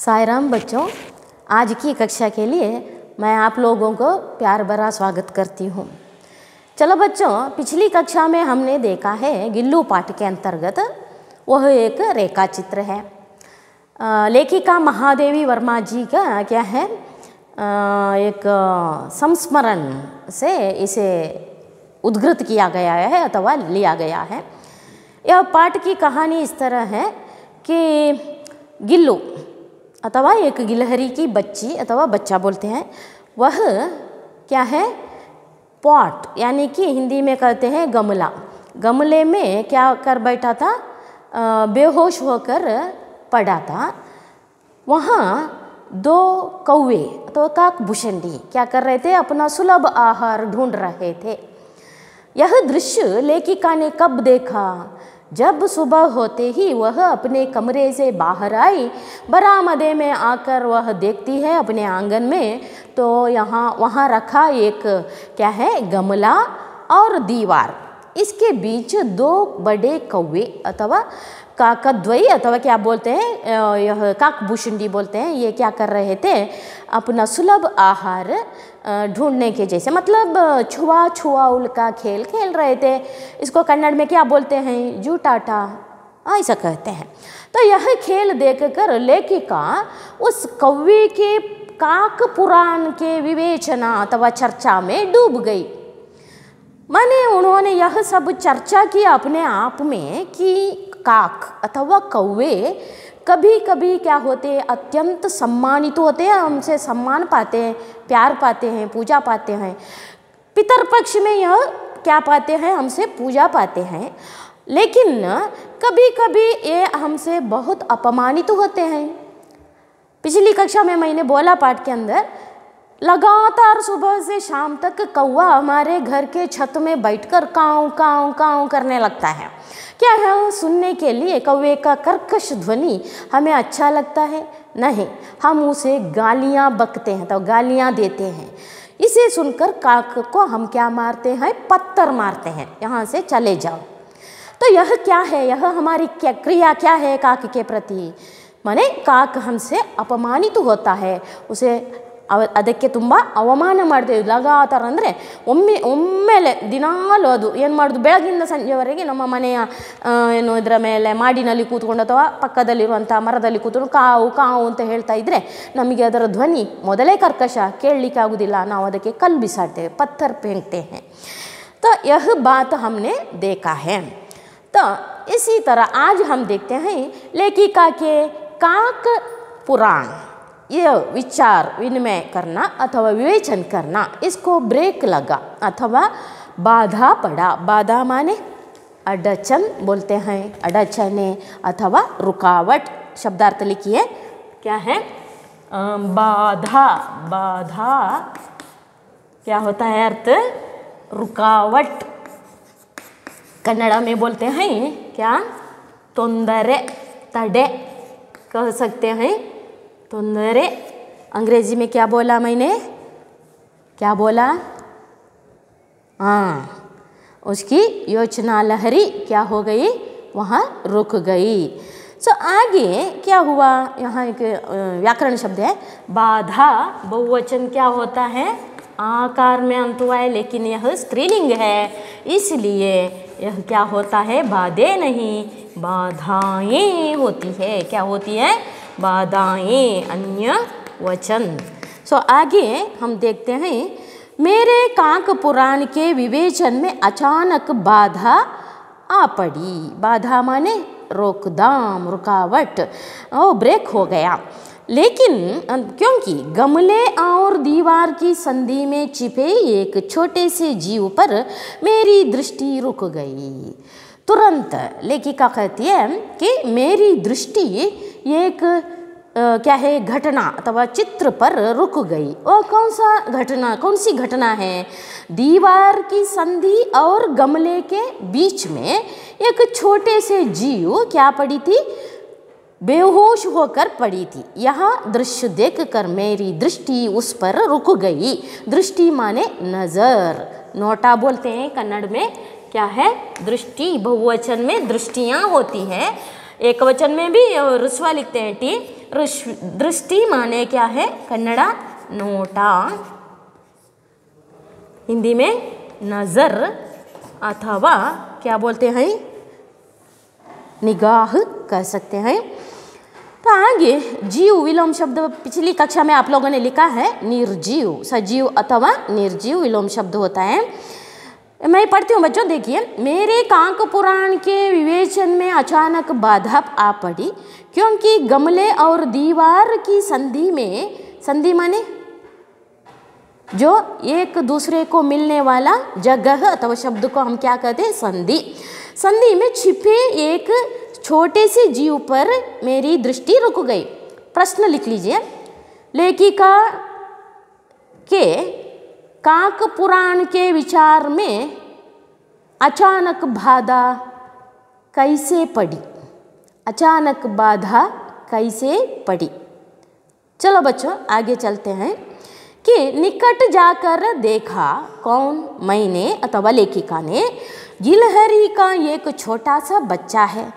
साई राम बच्चों, आज की कक्षा के लिए मैं आप लोगों को प्यार भरा स्वागत करती हूँ। चलो बच्चों, पिछली कक्षा में हमने देखा है गिल्लू पाठ के अंतर्गत वह एक रेखा चित्र है। लेखिका महादेवी वर्मा जी का क्या है, एक संस्मरण से इसे उद्धृत किया गया है अथवा लिया गया है। यह पाठ की कहानी इस तरह है कि गिल्लू अथवा एक गिलहरी की बच्ची अथवा बच्चा बोलते हैं, वह क्या है, पॉट यानी कि हिंदी में कहते हैं गमला, गमले में क्या कर बैठा था, बेहोश होकर पड़ा था। वहाँ दो कौवे तो काकभूषणी क्या कर रहे थे, अपना सुलभ आहार ढूंढ रहे थे। यह दृश्य लेखिका ने कब देखा, जब सुबह होते ही वह अपने कमरे से बाहर आई। बरामदे में आकर वह देखती है अपने आंगन में, तो वहाँ रखा एक क्या है, गमला और दीवार, इसके बीच दो बड़े कौवे अथवा काकद्वयी अथवा क्या बोलते हैं, यह काकभूषणी बोलते हैं, ये क्या कर रहे थे, अपना सुलभ आहार ढूंढने के जैसे, मतलब छुआ छुआउल का खेल खेल रहे थे। इसको कन्नड़ में क्या बोलते हैं, जूटाटा ऐसा कहते हैं। तो यह खेल देखकर लेखिका उस कौवे के काक पुराण के विवेचना अथवा चर्चा में डूब गई। माने उन्होंने यह सब चर्चा की अपने आप में कि काक अथवा कौवे कभी कभी क्या होते हैं, अत्यंत सम्मानित होते हैं, हमसे सम्मान पाते हैं, प्यार पाते हैं, पूजा पाते हैं। पितरपक्ष में यह क्या पाते हैं, हमसे पूजा पाते हैं। लेकिन कभी कभी ये हमसे बहुत अपमानित होते हैं। पिछली कक्षा में मैंने बोला पाठ के अंदर, लगातार सुबह से शाम तक कौवा हमारे घर के छत में बैठकर काऊ काऊ काऊ करने लगता है। क्या है, सुनने के लिए कौवे का कर्कश ध्वनि हमें अच्छा लगता है? नहीं, हम उसे गालियाँ बकते हैं, तो गालियाँ देते हैं। इसे सुनकर काक को हम क्या मारते हैं, पत्थर मारते हैं, यहाँ से चले जाओ। तो यह क्या है, यह हमारी क्या क्रिया क्या है काक के प्रति, माने काक हमसे अपमानित होता है, उसे ಅದಕ್ಕೆ ತುಂಬ ಅವಮಾನ ಮಾಡ್ತೇವೆ ಲಗಾತಾರ। ಅಂದರೆ ಒಮ್ಮೆಲೆ ದಿನಾಲು ಅದು ಏನು ಮಾಡೋದು, ಬೆಳಗಿಂದ ಸಂಜೆವರೆಗೆ ನಮ್ಮ ಮನೆಯ ಇದರ ಮೇಲೆ ಮಾಡಿನಲ್ಲಿ ಕೂತ್ಕೊಂಡು ಅಥವಾ ಪಕ್ಕದಲ್ಲಿರುವಂಥ ಮರದಲ್ಲಿ ಕೂತ್ಕೊಂಡು ಕಾವು ಕಾವು ಅಂತ ಹೇಳ್ತಾ ಇದ್ದರೆ ನಮಗೆ ಅದರ ಧ್ವನಿ ಮೊದಲೇ ಕರ್ಕಶ, ಕೇಳಲಿಕ್ಕೆ ಆಗೋದಿಲ್ಲ, ನಾವು ಅದಕ್ಕೆ ಕಲ್ಲು ಬಿಸಾಡ್ತೇವೆ, ಪತ್ಥರ್ फेंकते हैं। तो यह बात हमने देखा है। तो इसी तरह आज हम देखते हैं लेखिका के काक पुराण, यह विचार विनिमय करना अथवा विवेचन करना, इसको ब्रेक लगा अथवा बाधा पड़ा। बाधा माने अड़चन बोलते हैं, अड़चने अथवा रुकावट। शब्दार्थ लिखिए, क्या है, बाधा, बाधा क्या होता है अर्थ, रुकावट। कन्नड़ में बोलते हैं क्या, तोंदरे, तड़े कह सकते हैं, तोंदरे। अंग्रेजी में क्या बोला मैंने, क्या बोला, हाँ, उसकी योजना लहरी क्या हो गई, वहाँ रुक गई। सो आगे क्या हुआ, यहाँ एक व्याकरण शब्द है बाधा, बहुवचन क्या होता है, आकार में अंत हुआ है, लेकिन यह स्त्रीलिंग है, इसलिए यह क्या होता है, बाधे नहीं बाधाएं होती है। क्या होती है, बाधाएं, अन्य वचन। सो आगे हम देखते हैं, मेरे काक पुराण के विवेचन में अचानक बाधा आ पड़ी। बाधा माने रोकदाम, रुकावट, ब्रेक हो गया। लेकिन क्योंकि गमले और दीवार की संधि में छिपे एक छोटे से जीव पर मेरी दृष्टि रुक गई। तुरंत लेखिका कहती है कि मेरी दृष्टि एक क्या है, घटना अथवा चित्र पर रुक गई। और कौन सा घटना, कौन सी घटना है, दीवार की संधि और गमले के बीच में एक छोटे से जीव क्या पड़ी थी, बेहोश होकर पड़ी थी। यहाँ दृश्य देखकर मेरी दृष्टि उस पर रुक गई। दृष्टि माने नज़र, नोटा बोलते हैं कन्नड़ में, क्या है, दृष्टि। बहुवचन में दृष्टियाँ होती हैं, एक वचन में भी रस्वा लिखते हैं टी, दृष्टि माने क्या है कन्नड़ा नोटा, हिंदी में नज़र अथवा क्या बोलते हैं निगाह कह सकते हैं। तो आगे जीव विलोम शब्द पिछली कक्षा में आप लोगों ने लिखा है निर्जीव, सजीव अथवा निर्जीव विलोम शब्द होता है। मैं पढ़ती हूँ बच्चों, देखिए। मेरे कांक पुराण के विवेचन में अचानक बाधा आ पड़ी क्योंकि गमले और दीवार की संधि में, संधि माने जो एक दूसरे को मिलने वाला जगह अथवा शब्द को हम क्या कहते हैं संधि, संधि में छिपे एक छोटे से जीव पर मेरी दृष्टि रुक गई। प्रश्न लिख लीजिए, लेखिका के कांक पुराण के विचार में अचानक बाधा कैसे पड़ी, अचानक बाधा कैसे पड़ी। चलो बच्चों आगे चलते हैं कि निकट जाकर देखा, कौन, मैंने अथवा लेखिका ने, गिलहरी का एक छोटा सा बच्चा है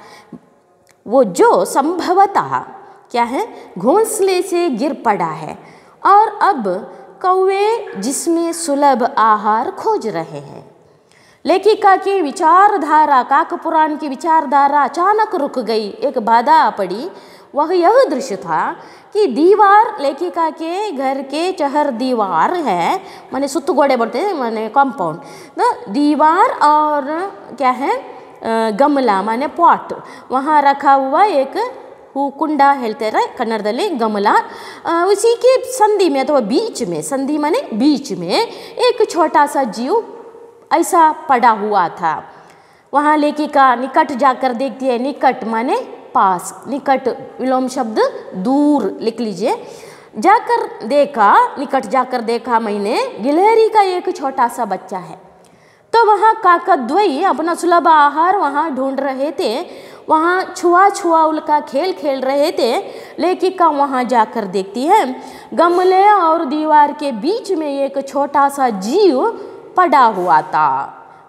वो जो संभवतः क्या है घोंसले से गिर पड़ा है और अब कौवे जिसमें सुलभ आहार खोज रहे हैं। लेखिका की विचारधारा, काक पुराण की विचारधारा अचानक रुक गई, एक बाधा आ पड़ी। वह यह दृश्य था कि दीवार, लेखिका के घर के चहर दीवार है, माने सुत्तु गोड़े बोलते हैं, माने कॉम्पाउंड, तो दीवार और क्या है गमला माने पॉट, वहाँ रखा हुआ एक कुंडा ಹೇಳ್ತಾರೆ ಕನ್ನಡದಲ್ಲಿ गमला, उसी के संधि में अथवा बीच में, संधि माने बीच में एक छोटा सा जीव ऐसा पड़ा हुआ था। वहाँ लेखिका निकट जाकर देखती है, निकट माने पास, निकट विलोम शब्द दूर लिख लीजिए। जाकर देखा, निकट जाकर देखा मैंने, गिलहरी का एक छोटा सा बच्चा है। तो वहाँ काकद्वयी अपना सुलभ आहार वहाँ ढूंढ रहे थे, वहाँ छुआ छुआउल का खेल खेल रहे थे। लेखिका वहाँ जाकर देखती है गमले और दीवार के बीच में एक छोटा सा जीव पड़ा हुआ था,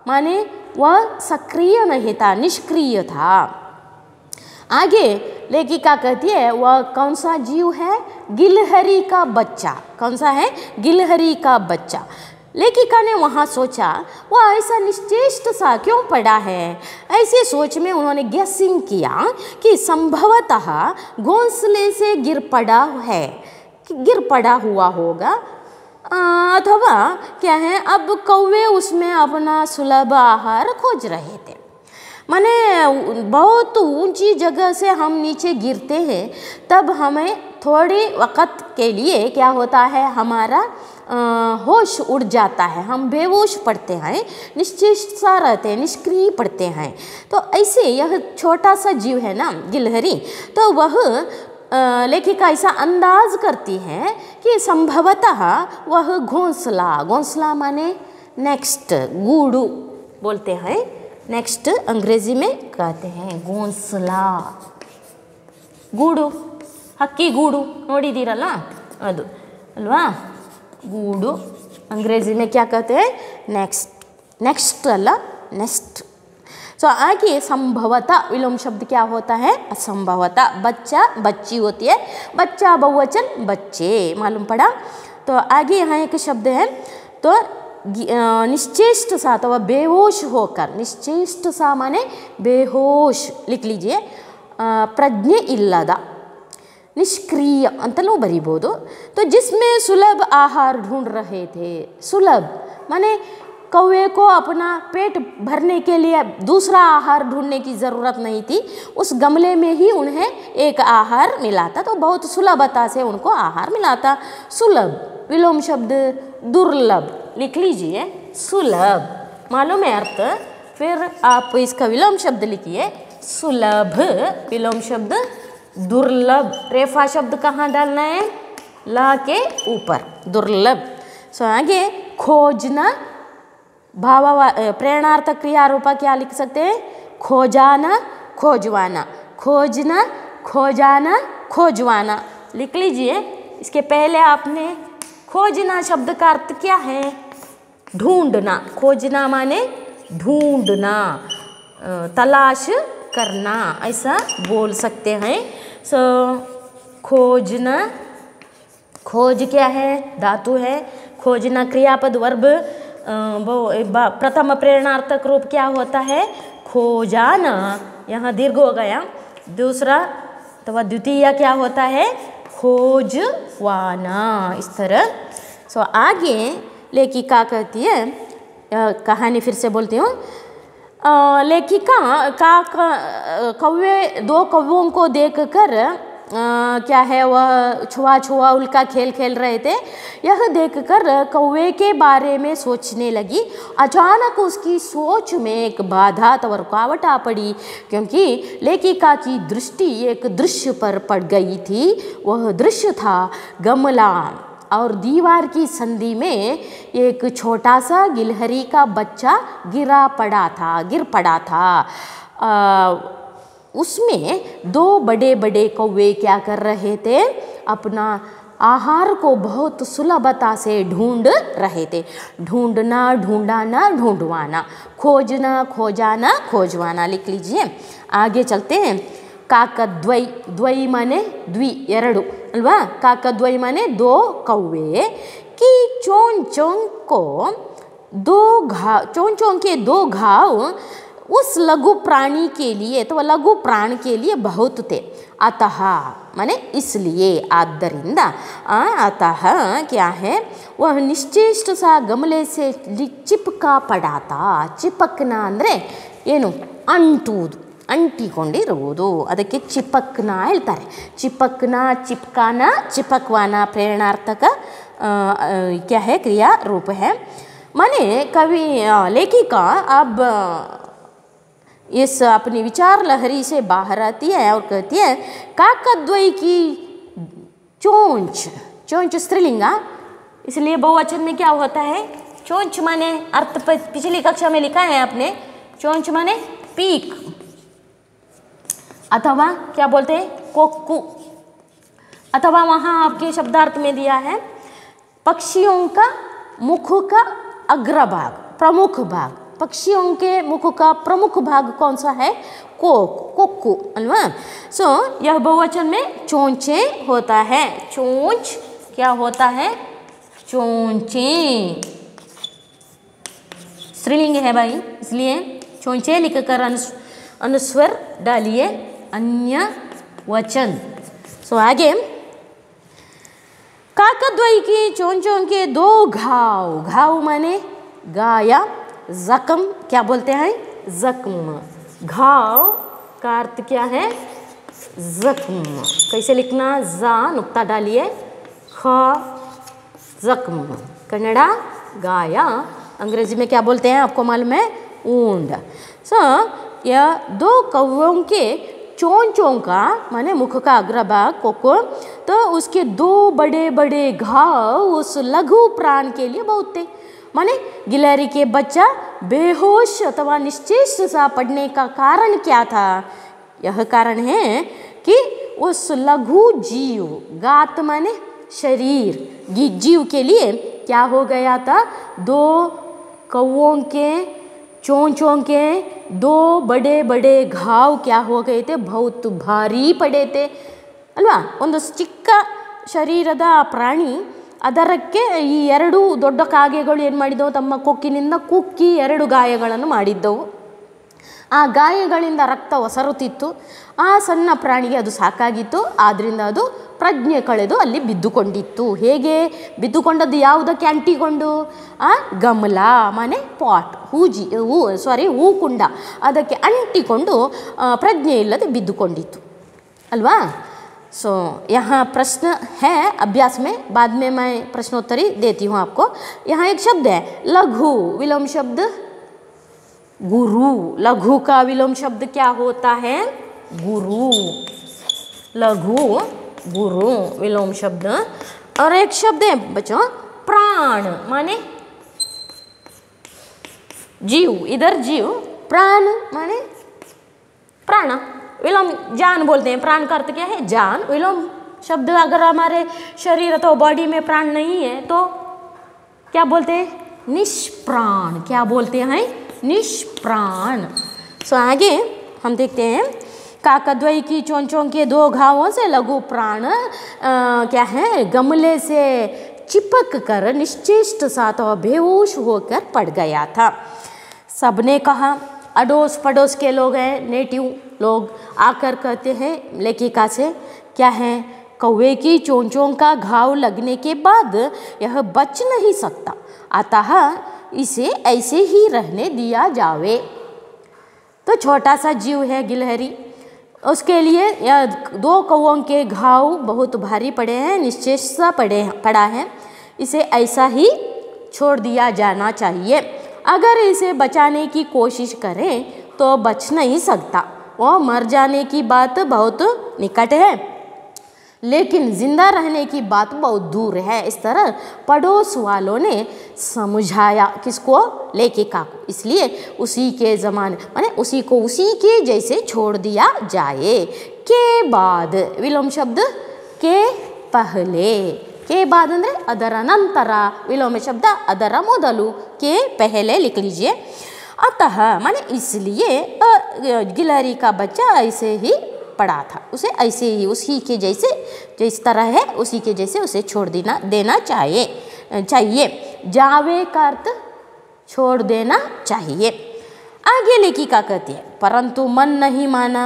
माने वह सक्रिय नहीं था, निष्क्रिय था। आगे लेखिका कहती है वह कौन सा जीव है, गिलहरी का बच्चा। कौन सा है, गिलहरी का बच्चा। लेखिका ने वहाँ सोचा वह ऐसा निश्चेष्ट सा क्यों पड़ा है। ऐसे सोच में उन्होंने गेसिंग किया कि संभवतः घोंसले से गिर पड़ा है, गिर पड़ा हुआ होगा, अथवा क्या है अब कौवे उसमें अपना सुलभ आहार खोज रहे थे। माने बहुत ऊंची जगह से हम नीचे गिरते हैं तब हमें थोड़ी वक़्त के लिए क्या होता है, हमारा होश उड़ जाता है, हम बेहोश पड़ते हैं, निश्चेष्ट सा रहते हैं, निष्क्रिय पड़ते हैं। तो ऐसे यह छोटा सा जीव है ना गिलहरी, तो वह लेखिका ऐसा अंदाज करती है कि संभवतः वह घोंसला, घोंसला माने नेक्स्ट, गूड़ू बोलते हैं, नेक्स्ट अंग्रेजी में कहते हैं घोंसला, गूड़ू, हक्की गूड़ू ನೋಡಿದಿರಲ್ಲ ಅದು ಅಲ್ವಾ, गूड़ू अंग्रेजी में क्या कहते हैं नेक्स्ट, नेक्स्ट अल्ल नेस्ट। सो आगे संभवतः विलोम शब्द क्या होता है असंभवतः, बच्चा बच्ची होती है, बच्चा बहुवचन बच्चे, मालूम पड़ा। तो आगे यहाँ एक शब्द है, तो निश्चेष्ट सा अथवा बेहोश होकर, निश्चेष्ट सा माने बेहोश लिख लीजिए, प्रज्ञೆ ಇಲ್ಲದ, निष्क्रिय अंतलू बरीबोधु। तो जिसमें सुलभ आहार ढूंढ रहे थे, सुलभ माने कौवे को अपना पेट भरने के लिए दूसरा आहार ढूंढने की ज़रूरत नहीं थी, उस गमले में ही उन्हें एक आहार मिला था, तो बहुत सुलभता से उनको आहार मिला था। सुलभ विलोम शब्द दुर्लभ लिख लीजिए, सुलभ मालूम है अर्थ, फिर आप इसका विलोम शब्द लिखिए सुलभ, विलोम शब्द दुर्लभ, रेफा शब्द कहाँ डालना है, ला के ऊपर, दुर्लभ। सो आगे खोजना, भावा प्रेरणार्थक क्रिया रूपा क्या लिख सकते हैं, खोजाना खोजवाना, खोजना खोजाना खोजवाना लिख लीजिए। इसके पहले आपने खोजना शब्द का अर्थ क्या है, ढूंढना, खोजना माने ढूंढना, तलाश करना, ऐसा बोल सकते हैं। सो खोजना, खोज क्या है, धातु है, खोजना क्रियापद वर्ब, प्रथम प्रेरणार्थक रूप क्या होता है, खोजाना, यहाँ दीर्घ हो गया। दूसरा अथवा द्वितीय क्या होता है, खोजवाना, इस तरह। सो आगे लेखिका कहती है, कहानी फिर से बोलती हूँ। लेखिका कौवे, दो कौवों को देखकर क्या है वह छुआ छुआ उल्का खेल खेल रहे थे। यह देखकर कौवे के बारे में सोचने लगी। अचानक उसकी सोच में एक बाधा तो रुकावट आ पड़ी, क्योंकि लेखिका की दृष्टि एक दृश्य पर पड़ गई थी। वह दृश्य था गमला और दीवार की संधि में एक छोटा सा गिलहरी का बच्चा गिर पड़ा था। उसमें दो बड़े बड़े कौवे क्या कर रहे थे, अपना आहार को बहुत सुलभता से ढूंढ रहे थे। ढूंढना, ढूंढाना, ढूंढवाना, खोजना, खोजाना, खोजवाना, लिख लीजिए। आगे चलते हैं। काकद्वै, द्वै माने द्वि, एरडु अल्वा। काकद्वै माने दो कौवे की चोंचों के दो घाव उस लघु प्राणी के लिए, तो लघु प्राण के लिए बहुत थे। अतः माने इसलिए, आदरिंद, अतः क्या है, वह निश्चेष्ट सा गमले से चिपका पड़ा था। चिपकना ಅಂದರೆ ಏನು, ಅಂಟುವುದು, ಅಂಟಿಕೊಂಡಿರುವುದು, ಅದಕ್ಕೆ ಚಿಪಕ್ನ ಹೇಳ್ತಾರೆ। ಚಿಪಕ್ನ, ಚಿಪಕಾನ, ಚಿಪಕ್ವಾನ प्रेरणार्थक क्या है, क्रिया रूप है। माने कवि लेखिका अब इस अपनी विचार लहरी से बाहर आती है और कहती है, काकद्वय की चोंच, चोंच स्त्रीलिंगा, इसलिए बहुवचन में क्या होता है, चोंच माने, अर्थ पिछली कक्षा में लिखा है आपने, चोंच माने पीक, अथवा क्या बोलते हैं, कोक्कू, अथवा वहाँ आपके शब्दार्थ में दिया है पक्षियों का मुख का अग्रभाग, प्रमुख भाग। पक्षियों के मुख का प्रमुख भाग कौन सा है, कोक्कू, अल्वा। सो यह बहुवचन में चोंचे होता है। चोंच क्या होता है, चोंचे, स्त्रीलिंग है भाई, इसलिए चोंचे लिखकर अनुस्वर डालिए, अन्य वचन। सो आगे, काकद्वय की चोंचों के दो घाव, घाव माने गाया, जख्म क्या बोलते हैं, जख्म। घाव का अर्थ क्या है, जख्म। कैसे लिखना, जा नुक्ता डालिए, ख, जख्म, कन्नड़ा गाया, अंग्रेजी में क्या बोलते हैं आपको मालूम है, ऊंड। सो यह दो कौवों के चोंचों का माने मुख का अग्रभाग कोको, तो उसके दो बड़े बड़े घाव उस लघु प्राण के लिए बहुत थे। माने गिलहरी के बच्चा बेहोश अथवा निश्चेष्ट सा पड़ने का कारण क्या था, यह कारण है कि उस लघु जीव, गात माने शरीर, जीव के लिए क्या हो गया था, दो कौवों के चोंचों के दो बड़े बड़े घाव क्या हो गए थे, बहुत भारी पड़े थे अल्वा। ಒಂದು ಚಿಕ್ಕ ಶರೀರದ ಪ್ರಾಣಿ, ಅದರಕ್ಕೆ ಈ ಎರಡು ದೊಡ್ಡ ಕಾಗೆಗಳು ಏನು ಮಾಡಿದವು, ತಮ್ಮ ಕೊಕ್ಕಿನಿಂದ ಕುಕ್ಕಿ ಎರಡು ಗಾಯಗಳನ್ನು ಮಾಡಿದ್ದವು. ಆ ಗಾಯಗಳಿಂದ ರಕ್ತ ಒಸರುತ್ತಿತ್ತು. ಆ ಸಣ್ಣ ಪ್ರಾಣಿಗೆ ಅದು ಸಾಕಾಗಿತ್ತು. ಆದ್ದರಿಂದ ಅದು ಪ್ರಜ್ಞೆ ಕಳೆದು ಅಲ್ಲಿ ಬಿದ್ದುಕೊಂಡಿತ್ತು. ಹೇಗೆ ಬಿದ್ದುಕೊಂಡದ್ದು, ಯಾವುದಕ್ಕೆ ಅಂಟಿಕೊಂಡು, ಆ ಗಮಲ ಮನೆ ಪಾಟ್, ಹೂಕುಂಡ, ಅದಕ್ಕೆ ಅಂಟಿಕೊಂಡು ಪ್ರಜ್ಞೆ ಇಲ್ಲದೆ ಬಿದ್ದುಕೊಂಡಿತ್ತು ಅಲ್ವಾ. सो यहाँ प्रश्न है अभ्यास में, बाद में मैं प्रश्नोत्तरी देती हूँ आपको. यहाँ एक शब्द है लघु, विलोम शब्द गुरु. लघु का विलोम शब्द क्या होता है, गुरु. लघु गुरु विलोम शब्द. और एक शब्द है बच्चों प्राण, माने जीव. इधर जीव, प्राण माने प्राण. विलोम जान बोलते हैं. प्राण का अर्थ क्या है, जान. विलोम शब्द अगर हमारे शरीर अथवा बॉडी में प्राण नहीं है तो क्या बोलते हैं, निष्प्राण. क्या बोलते हैं, निष्प्राण. सो आगे हम देखते हैं काकद्वय की चोंचों के 2 घावों से लघु प्राण क्या है गमले से चिपक कर निश्चेष्ट सा तो बेहोश होकर पड़ गया था। सबने कहा, अड़ोस पड़ोस के लोग हैं, नेटिव लोग आकर कहते हैं लेखिका से, क्या है, कौवे की चोंचों का घाव लगने के बाद यह बच नहीं सकता, अतः इसे ऐसे ही रहने दिया जावे। तो छोटा सा जीव है गिलहरी, उसके लिए यह 2 कौवों के घाव बहुत भारी पड़े हैं, निश्चेष सा पड़ा है, इसे ऐसा ही छोड़ दिया जाना चाहिए। अगर इसे बचाने की कोशिश करें तो बच नहीं सकता, वो मर जाने की बात बहुत निकट है, लेकिन जिंदा रहने की बात बहुत दूर है। इस तरह पड़ोस वालों ने समझाया, किसको, लेखिका को, इसलिए उसी के ज़माने माने उसी को उसी के जैसे छोड़ दिया जाए। के बाद विलोम शब्द के पहले, के बाद ಅಂದರೆ ಅದರ ನಂತರ, विलोम शब्द ಅದರ ಮೊದಲು, के पहले लिख लीजिए। अतः माने इसलिए गिलहरी का बच्चा ऐसे ही पड़ा था, उसे ऐसे ही उसी के जैसे जिस तरह है उसी के जैसे उसे छोड़ देना चाहिए। जावे का अर्थ छोड़ देना चाहिए। आगे लेखिका कहती है, परंतु मन नहीं माना,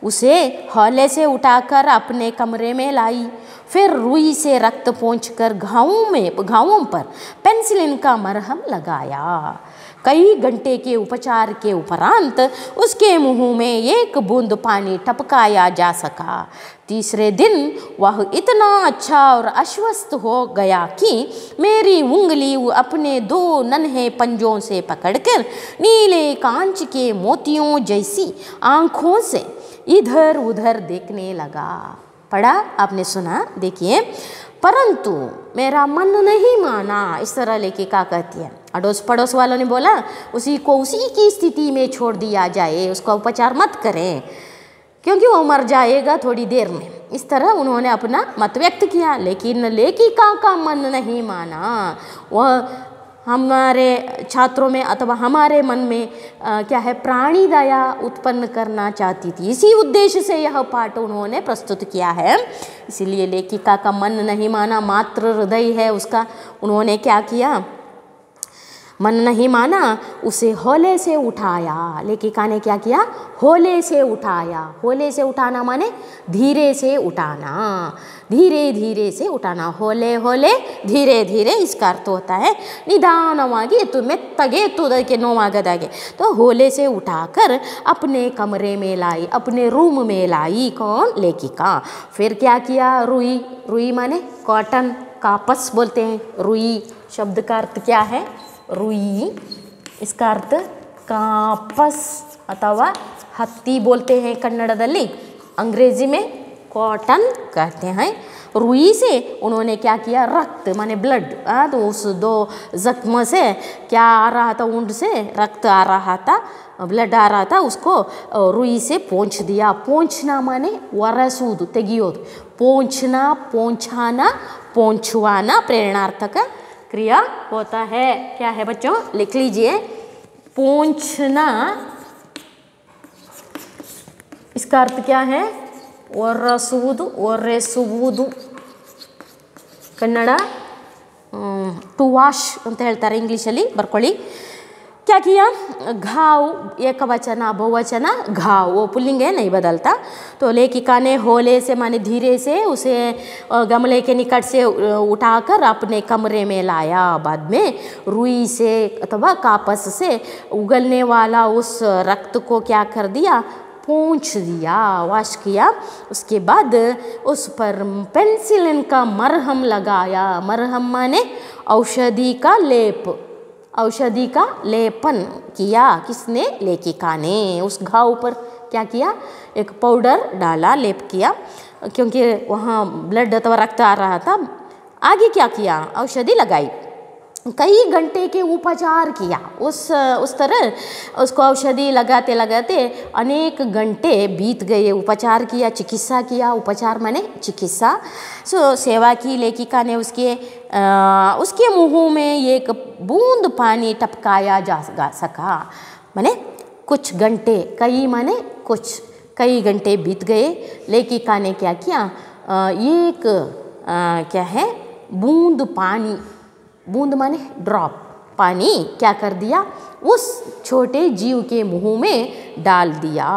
उसे हौले से उठाकर अपने कमरे में लाई, फिर रुई से रक्त पोंछकर घावों पर पेंसिलिन का मरहम लगाया। कई घंटे के उपचार के उपरांत उसके मुंह में 1 बूंद पानी टपकाया जा सका। तीसरे दिन वह इतना अच्छा और आश्वस्त हो गया कि मेरी उंगली अपने 2 नन्हे पंजों से पकड़कर नीले कांच के मोतियों जैसी आँखों से इधर उधर देखने लगा। पढ़ा आपने, सुना, देखिए, परंतु मेरा मन नहीं माना, इस तरह लेखिका कहती है। अड़ोस पड़ोस वालों ने बोला उसी को उसी की स्थिति में छोड़ दिया जाए, उसका उपचार मत करें क्योंकि वो मर जाएगा थोड़ी देर में। इस तरह उन्होंने अपना मत व्यक्त किया, लेकिन लेखिका का मन नहीं माना। वह हमारे छात्रों में अथवा हमारे मन में क्या है, प्राणी दया उत्पन्न करना चाहती थी, इसी उद्देश्य से यह पाठ उन्होंने प्रस्तुत किया है। इसीलिए लेखिका का मन नहीं माना, मात्र हृदय है उसका। उन्होंने क्या किया, मन नहीं माना, उसे हौले से उठाया। लेखिका ने क्या किया, हौले से उठाया। हौले से उठाना माने धीरे से उठाना, धीरे धीरे से उठाना, हौले हौले धीरे धीरे, इसका अर्थ होता है निदानವಾಗಿ ಮೆತ್ತಗೆ ಎತ್ತುವುದಕ್ಕೆ ನೋವಾಗದಾಗೆ। तो हौले से उठाकर अपने कमरे में लाई, अपने रूम में लाई। कौन, लेखिका। फिर क्या किया, रुई, रुई माने कॉटन, कापस बोलते हैं। रुई शब्द का अर्थ क्या है, रुई, इसका अर्थ कापस अथवा हत्ती बोलते हैं कन्नड़ದಲ್ಲಿ, अंग्रेजी में कॉटन कहते हैं। रुई से उन्होंने क्या किया, रक्त माने ब्लड, तो उस 2 जख्म से क्या आ रहा था, ऊंट से रक्त आ रहा था, ब्लड आ रहा था, उसको रुई से पोंछ दिया। पोंछना माने वरसूदु, ತೆಗೆಯೋದು, पोंछना, पोंछाना, पोंछवाना प्रेरणार्थक क्रिया होता है। क्या है बच्चों, लिख लीजिए, पोंछना, इसका अर्थ क्या है, ಒರೆಸುವುದು, ಒರೆಸುವುದು, ಕನ್ನಡ ಟು ವಾಶ್ ಅಂತ ಹೇಳ್ತಾರೆ, ಇಂಗ್ಲೀಷಲ್ಲಿ ಬರ್ಕೊಳ್ಳಿ। क्या किया, घाव, एक वचन बहुवचन घाव, वो पुल्लिंग है, नहीं बदलता। तो लेखिका ने हौले से माने धीरे से उसे गमले के निकट से उठाकर अपने कमरे में लाया। बाद में रुई से अथवा कापस से उगलने वाला उस रक्त को क्या कर दिया, पोंछ दिया, वॉश किया। उसके बाद उस पर पेंसिलिन का मरहम लगाया। मरहम माने औषधि का लेप, औषधि का लेपन किया। किसने, लेखिका ने। उस घाव पर क्या किया, एक पाउडर डाला, लेप किया, क्योंकि वहाँ ब्लड अथवा रक्त आ रहा था। आगे क्या किया, औषधि लगाई, कई घंटे के उपचार किया। उस तरह उसको औषधि लगाते लगाते अनेक घंटे बीत गए। उपचार किया, चिकित्सा किया, उपचार माने चिकित्सा। सेवा की लेखिका ने उसके मुंह में 1 बूंद पानी टपकाया जा सका। माने कुछ घंटे, कई माने कुछ, कई घंटे बीत गए। लेखिका ने क्या किया, एक क्या है बूंद पानी, बूंद माने ड्रॉप, पानी क्या कर दिया उस छोटे जीव के मुंह में डाल दिया।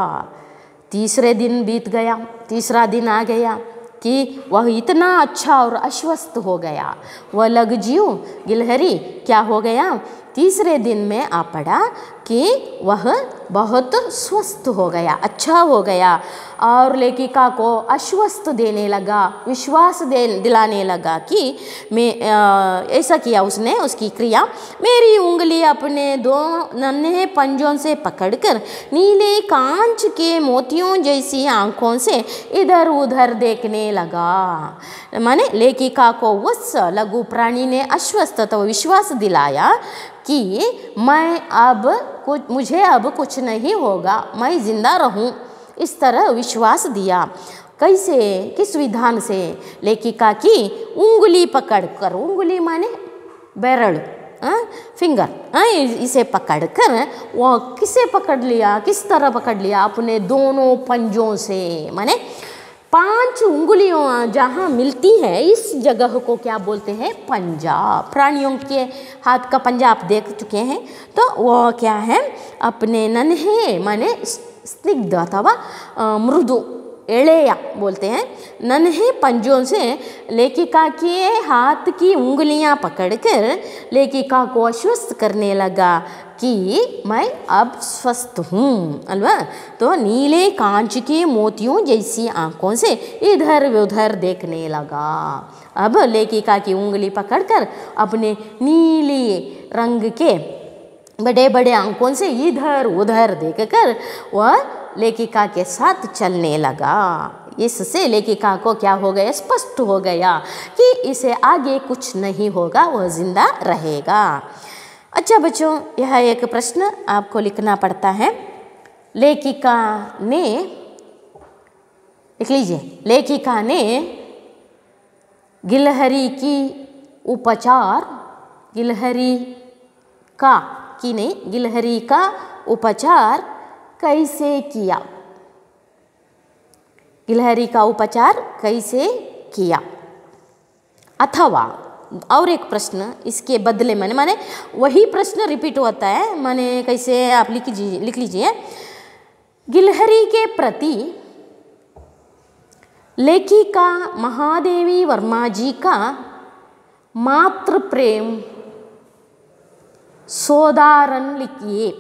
तीसरे दिन बीत गया, तीसरा दिन आ गया कि वह इतना अच्छा और आश्वस्त हो गया। वह लघु जीव गिलहरी क्या हो गया, तीसरे दिन में आ पड़ा कि वह बहुत स्वस्थ हो गया, अच्छा हो गया और लेखिका को आश्वस्त देने लगा, विश्वास दिलाने लगा कि मैं ऐसा किया उसने, उसकी क्रिया, मेरी उंगली अपने दो नन्हे पंजों से पकड़कर नीले कांच के मोतियों जैसी आंखों से इधर उधर देखने लगा। माने लेखिका को उस लघु प्राणी ने आश्वस्त तो विश्वास दिलाया कि मुझे अब कुछ नहीं होगा, मैं जिंदा रहूं, इस तरह विश्वास दिया। कैसे, किस विधान से, लेखिका की उंगली पकड़कर, उंगली माने बैरल, फिंगर, इसे पकड़कर वह किसे पकड़ लिया, किस तरह पकड़ लिया, अपने दोनों पंजों से। माने 5 उंगलियों जहाँ मिलती हैं इस जगह को क्या बोलते हैं, पंजा। प्राणियों के हाथ का पंजा आप देख चुके हैं, तो वह क्या है अपने नन्हे माने स्निग्ध अथवा मृदु एड़ेया बोलते हैं, नन्हे पंजों से लेखिका के हाथ की उंगलियां पकड़कर लेखिका को आश्वस्त करने लगा कि मैं अब स्वस्थ हूँ, अल्वा। तो नीले कांच के मोतियों जैसी आंखों से इधर उधर देखने लगा। अब लेखिका की उंगली पकड़कर अपने नीले रंग के बड़े बड़े आंखों से इधर उधर देखकर वह लेखिका के साथ चलने लगा। इससे लेखिका को क्या हो गया, स्पष्ट हो गया कि इसे आगे कुछ नहीं होगा, वह जिंदा रहेगा। अच्छा बच्चों, यह एक प्रश्न आपको लिखना पड़ता है। लेखिका ने, लिख लीजिए, लेखिका ने गिलहरी की उपचार, गिलहरी का की नहीं, गिलहरी का उपचार कैसे किया, गिलहरी का उपचार कैसे किया। अथवा और एक प्रश्न इसके बदले में, माने वही प्रश्न रिपीट होता है, माने कैसे आप लिख लीजिए, गिलहरी के प्रति लेखिका महादेवी वर्मा जी का मातृ प्रेम सोदाहरण लिखिए।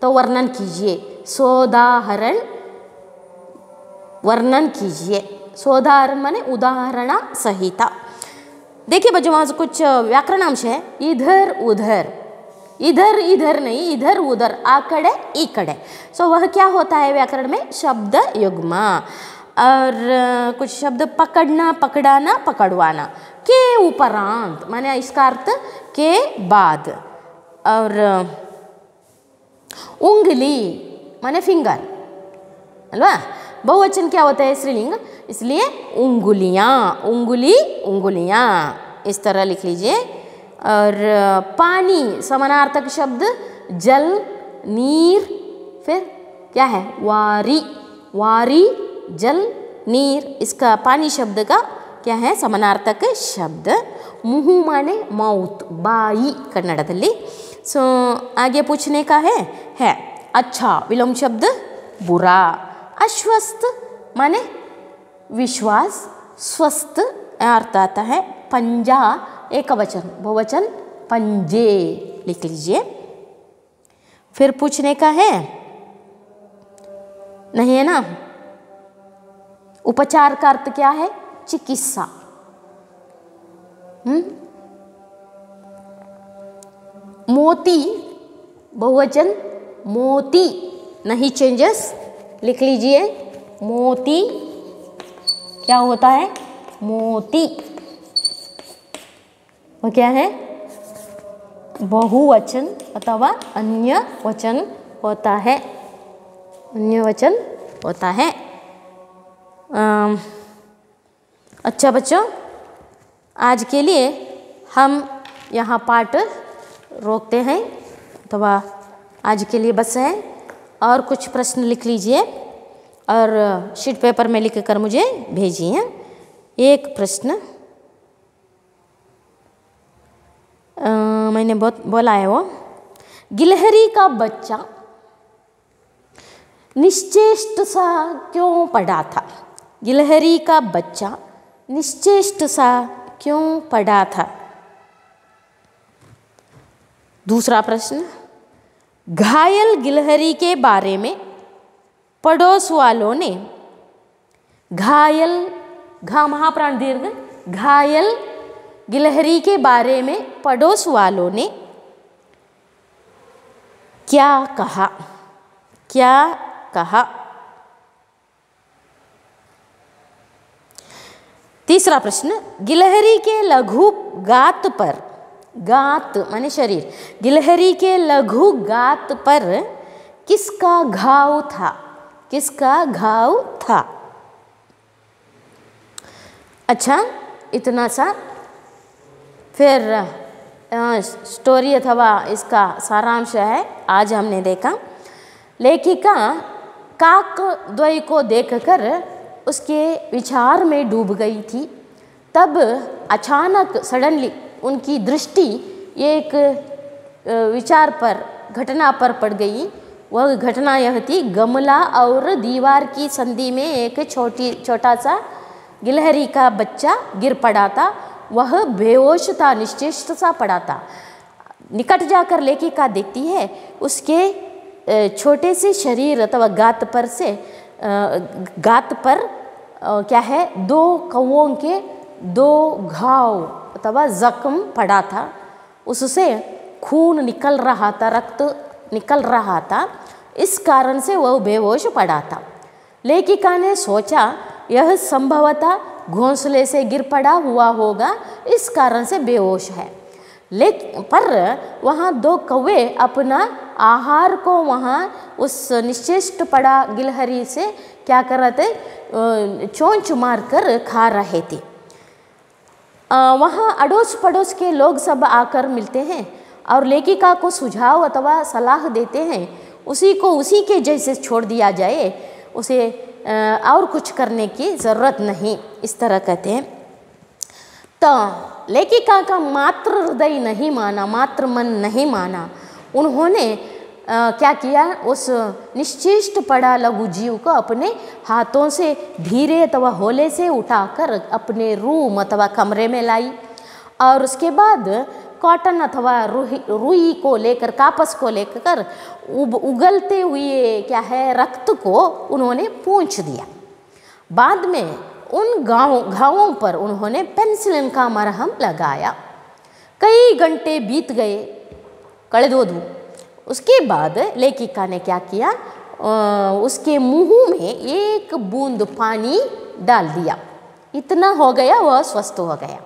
तो वर्णन कीजिए, सोदाहरण वर्णन कीजिए। सोदाहरण माने उदाहरण संहिता। देखिए बच्चों, वहाँ से कुछ व्याकरणांश है, इधर उधर, इधर इधर नहीं, इधर उधर, आकड़े इकड़े। सो वह क्या होता है व्याकरण में, शब्द युग्म। और कुछ शब्द पकड़ना, पकड़ाना, पकड़वाना, के उपरांत माने इसका अर्थ के बाद। और उंगली माने फिंगर, अल्वा। बहुवचन क्या होता है, स्त्रीलिंग, इसलिए उंगलियां, उंगली, उंगलियां, इस तरह लिख लीजिए। और पानी समानार्थक शब्द जल, नीर, फिर क्या है वारी, वारी, जल, नीर, इसका पानी शब्द का क्या है समानार्थक शब्द। मुहु माने माउथ, बाई कन्नड़दल्ली। सो आगे पूछने का है अच्छा, विलोम शब्द बुरा। अश्वस्थ माने विश्वास, स्वस्थ अर्थ आता है। पंजा एक वचन, बहुवचन पंजे, लिख लीजिए। फिर पूछने का है, नहीं है ना, उपचार का अर्थ क्या है, चिकित्सा। मोती बहुवचन मोती, नहीं चेंजेस, लिख लीजिए। मोती क्या होता है, मोती वो क्या है, बहुवचन अथवा अन्य वचन होता है, अन्य वचन होता है। अच्छा बच्चों, आज के लिए हम यहाँ पाठ रोकते हैं, अथवा आज के लिए बस है। और कुछ प्रश्न लिख लीजिए। और शीट पेपर में लिख कर मुझे भेजिए। एक प्रश्न मैंने बोला है वो, गिलहरी का बच्चा निश्चेष्ट सा क्यों पड़ा था? गिलहरी का बच्चा निश्चेष्ट सा क्यों पड़ा था? दूसरा प्रश्न, घायल गिलहरी के बारे में पड़ोस वालों ने, घायल, घा महाप्राण दीर्घ, घायल गिलहरी के बारे में पड़ोस वालों ने क्या कहा? क्या कहा? तीसरा प्रश्न, गिलहरी के लघु गात पर, गात माने शरीर, गिलहरी के लघु गात पर किसका घाव था? किसका घाव था? अच्छा, इतना सा। फिर स्टोरी अथवा इसका सारांश है। आज हमने देखा लेखिका काक द्वय को देखकर उसके विचार में डूब गई थी। तब अचानक सडनली उनकी दृष्टि एक विचार पर, घटना पर पड़ गई। वह घटना यह थी, गमला और दीवार की संधि में एक छोटा सा गिलहरी का बच्चा गिर पड़ा था। वह बेहोश था, निश्चेष्ट सा पड़ा था। निकट जाकर लेखिका देखती है उसके छोटे से शरीर अथवा गात पर से, गात पर क्या है, 2 कौवों के 2 घाव अथवा जख्म पड़ा था। उससे खून निकल रहा था, रक्त निकल रहा था। इस कारण से वह बेहोश पड़ा था। लेखिका ने सोचा यह संभवतः घोंसले से गिर पड़ा हुआ होगा, इस कारण से बेहोश है। लेकिन पर वहाँ 2 कौवे अपना आहार को वहाँ उस निश्चेष्ट पड़ा गिलहरी से क्या कर रहे थे, चोंच मार कर खा रहे थे। वहाँ अड़ोस पड़ोस के लोग सब आकर मिलते हैं और लेखिका को सुझाव अथवा सलाह देते हैं, उसी को उसी के जैसे छोड़ दिया जाए, उसे और कुछ करने की ज़रूरत नहीं, इस तरह कहते हैं। तो लेखिका का मात्र हृदय नहीं माना, मात्र मन नहीं माना। उन्होंने क्या किया, उस निश्चेष्ट पड़ा लघु जीव को अपने हाथों से धीरे अथवा होले से उठाकर अपने रूम अथवा कमरे में लाई और उसके बाद कॉटन अथवा रुई को लेकर, कापस को लेकर उगलते हुए क्या है रक्त को उन्होंने पोंछ दिया। बाद में उन घावों पर उन्होंने पेनिसिलिन का मरहम लगाया। कई घंटे बीत गए, कಳೆದೋದು। उसके बाद लेखिका ने क्या किया, उसके मुंह में 1 बूंद पानी डाल दिया। इतना हो गया, वह स्वस्थ हो गया।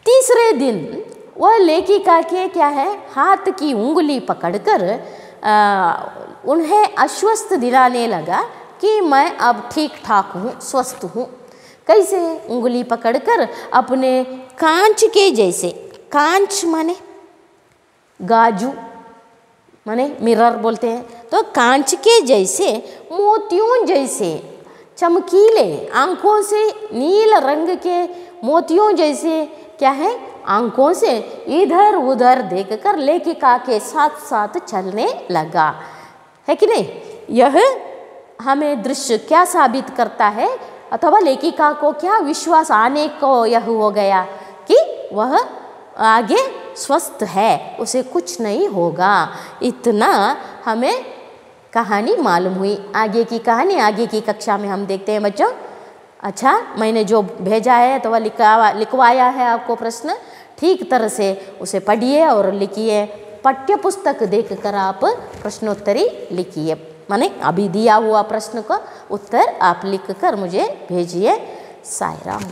तीसरे दिन वह लेखिका के क्या है, हाथ की उंगली पकड़कर उन्हें आश्वस्त दिलाने लगा कि मैं अब ठीक ठाक हूँ, स्वस्थ हूँ। कैसे? उंगली पकड़कर अपने कांच के जैसे, कांच माने गाजू माने मिरर बोलते हैं, तो कांच के जैसे, मोतियों जैसे चमकीले आंखों से, नील रंग के मोतियों जैसे क्या है आंखों से इधर उधर देखकर लेखिका के साथ साथ चलने लगा। है कि नहीं? यह हमें दृश्य क्या साबित करता है, अथवा लेखिका को क्या विश्वास आने को यह हो गया कि वह आगे स्वस्थ है, उसे कुछ नहीं होगा। इतना हमें कहानी मालूम हुई। आगे की कहानी आगे की कक्षा में हम देखते हैं बच्चों। अच्छा, मैंने जो भेजा है अथवा लिखवाया है आपको प्रश्न, ठीक तरह से उसे पढ़िए और लिखिए। पाठ्य पुस्तक देखकर आप प्रश्नोत्तरी लिखिए, माने अभी दिया हुआ प्रश्न का उत्तर आप लिखकर मुझे भेजिए। साईं राम।